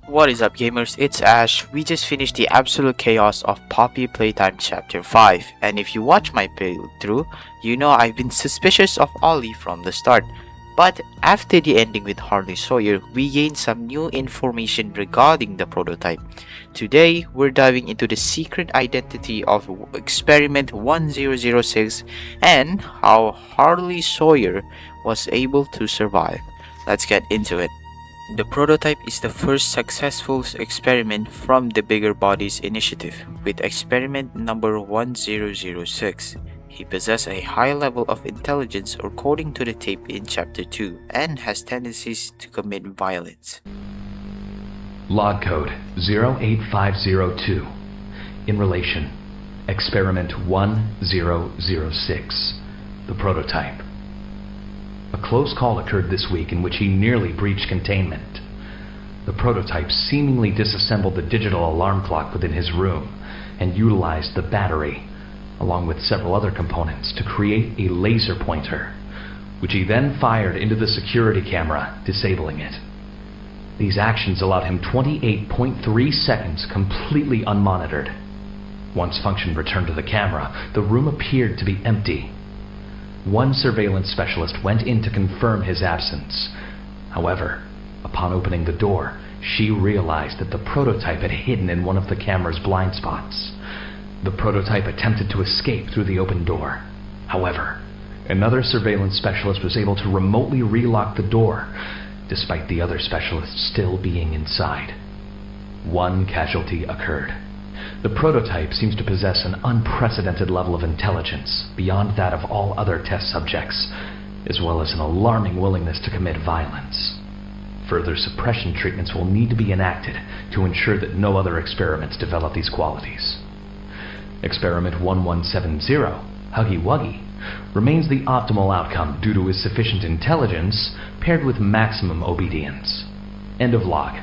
What is up, gamers? It's Ash. We just finished the absolute chaos of Poppy Playtime Chapter 5, and if you watch my playthrough, you know I've been suspicious of Ollie from the start. But after the ending with Harley Sawyer, we gained some new information regarding the prototype. Today, we're diving into the secret identity of Experiment 1006 and how Harley Sawyer was able to survive. Let's get into it. The prototype is the first successful experiment from the Bigger Bodies initiative, with experiment number 1006. He possesses a high level of intelligence according to the tape in Chapter 2 and has tendencies to commit violence. Log code 08502. In relation, experiment 1006. The prototype. A close call occurred this week in which he nearly breached containment. The prototype seemingly disassembled the digital alarm clock within his room and utilized the battery, along with several other components, to create a laser pointer, which he then fired into the security camera, disabling it. These actions allowed him 28.3 seconds completely unmonitored. Once function returned to the camera, the room appeared to be empty. One surveillance specialist went in to confirm his absence. However, upon opening the door, she realized that the prototype had hidden in one of the camera's blind spots. The prototype attempted to escape through the open door. However, another surveillance specialist was able to remotely relock the door, despite the other specialists still being inside. One casualty occurred. The prototype seems to possess an unprecedented level of intelligence beyond that of all other test subjects, as well as an alarming willingness to commit violence. Further suppression treatments will need to be enacted to ensure that no other experiments develop these qualities. Experiment 1170, Huggy Wuggy, remains the optimal outcome due to his sufficient intelligence paired with maximum obedience. End of log.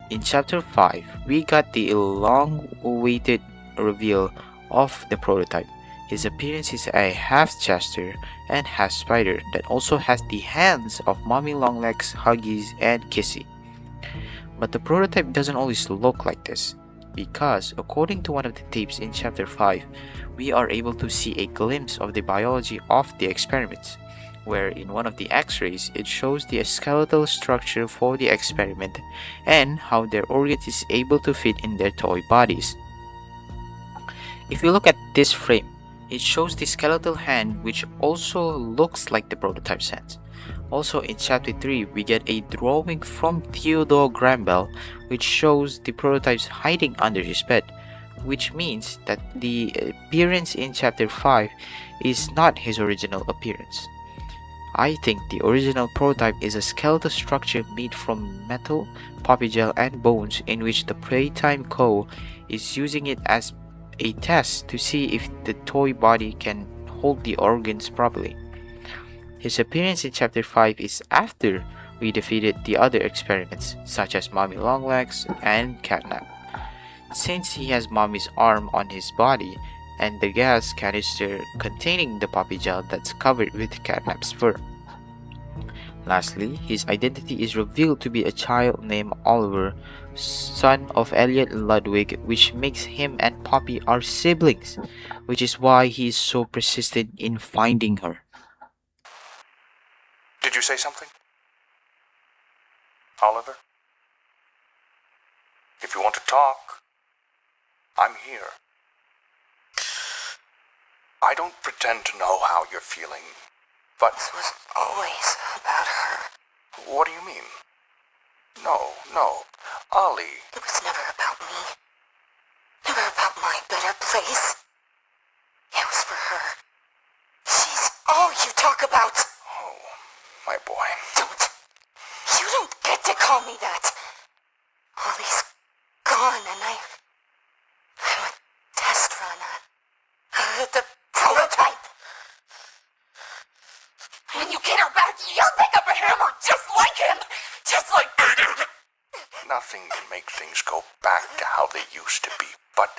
In Chapter 5, we got the long-awaited reveal of the prototype. His appearance is a half-jester and half-spider that also has the hands of Mommy Longlegs, Huggies, and Kissy. But the prototype doesn't always look like this, because according to one of the tapes in Chapter 5, we are able to see a glimpse of the biology of the experiments, where in one of the x-rays it shows the skeletal structure for the experiment and how their organs is able to fit in their toy bodies. If you look at this frame, it shows the skeletal hand which also looks like the prototype's hands. Also in Chapter 3, we get a drawing from Theodore Grambel which shows the prototypes hiding under his bed, which means that the appearance in Chapter 5 is not his original appearance. I think the original prototype is a skeletal structure made from metal, poppy gel, and bones, in which the Playtime Co. is using it as a test to see if the toy body can hold the organs properly. His appearance in Chapter 5 is after we defeated the other experiments, such as Mommy Longlegs and Catnap. Since he has Mommy's arm on his body, and the gas canister containing the poppy gel that's covered with Catnap's fur. Lastly, his identity is revealed to be a child named Oliver, son of Elliot and Ludwig, which makes him and Poppy are siblings, which is why he is so persistent in finding her. Did you say something? Oliver? If you want to talk, I'm here. I don't pretend to know how you're feeling, but... This was always about her. What do you mean? No. Ollie. It was never about me. Never about my better place. It was for her. She's all you talk about. Oh, my boy. You don't get to call me that. Ollie's gone and I would test run the prototype. When you get her back, you'll pick up a hammer just like him. Just like... Nothing can make things go back to how they used to be, but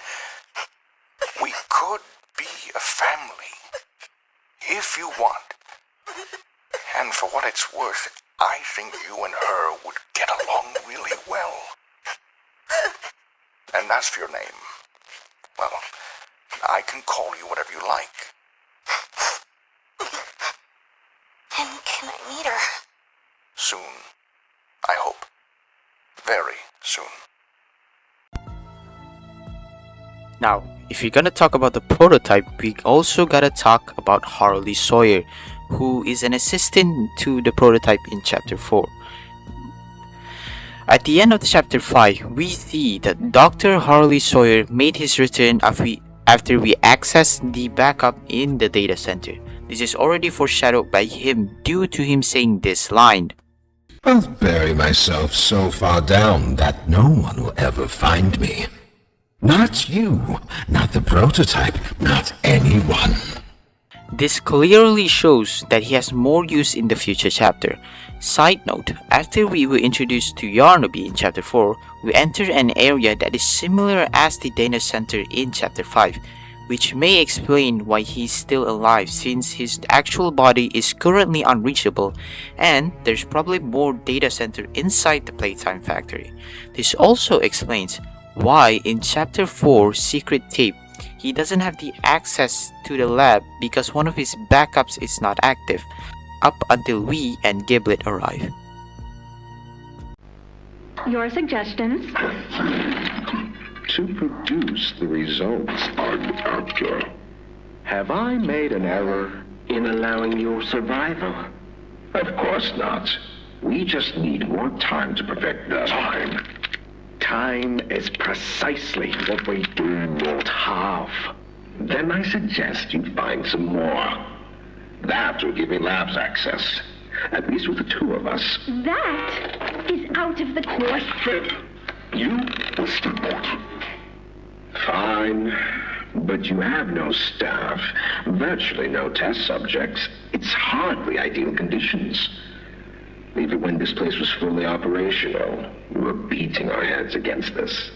we could be a family. If you want. And for what it's worth, I think you and her would get along really And as for your name, well, I can call you whatever you like. And can I meet her? Soon. I hope. Very soon. Now, if you're gonna talk about the prototype, we also gotta talk about Harley Sawyer, who is an assistant to the prototype in Chapter 4. At the end of Chapter 5, we see that Dr. Harley Sawyer made his return after we accessed the backup in the data center. This is already foreshadowed by him due to him saying this line. I'll bury myself so far down that no one will ever find me. Not you, not the prototype, not anyone. This clearly shows that he has more use in the future chapter. Side note, after we were introduced to Yarnaby in Chapter 4, we enter an area that is similar as the data center in Chapter 5, which may explain why he's still alive since his actual body is currently unreachable and there's probably more data center inside the Playtime factory. This also explains why in Chapter 4 Secret Tape he doesn't have the access to the lab because one of his backups is not active up until we and Giblet arrive. Your suggestions? To produce the results I'm after. Have I made an error in allowing your survival? Of course not. We just need more time to perfect that. Time? Time is precisely what we do not have. Then I suggest you find some more. That will give me labs access. At least with the two of us. That is out of the question. You will support. Fine. But you have no staff, virtually no test subjects. It's hardly ideal conditions. Even when this place was fully operational, we were beating our heads against this.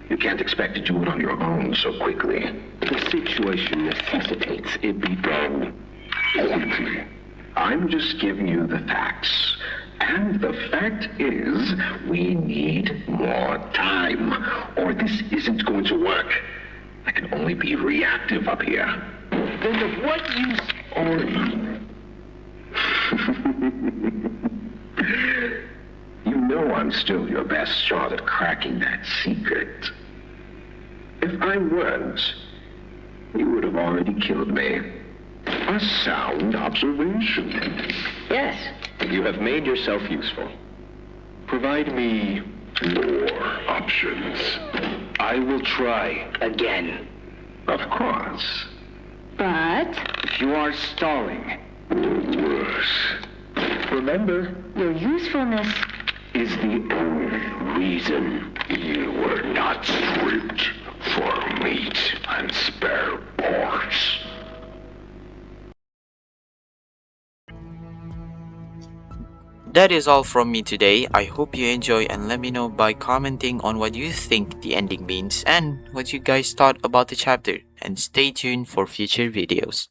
You can't expect to do it on your own so quickly. The situation necessitates it be done quickly. I'm just giving you the facts. And the fact is, we need more time, or this isn't going to work. I can only be reactive up here. Then of what use are you? You know I'm still your best shot at cracking that secret. If I weren't, you would have already killed me. A sound observation. Yes, you have made yourself useful. Provide me more options. I will try again. Of course. But If you are stalling, or worse, remember, your usefulness. is the only reason you were not stripped for meat and spare parts. That is all from me today. I hope you enjoy and let me know by commenting on what you think the ending means and what you guys thought about the chapter, and stay tuned for future videos.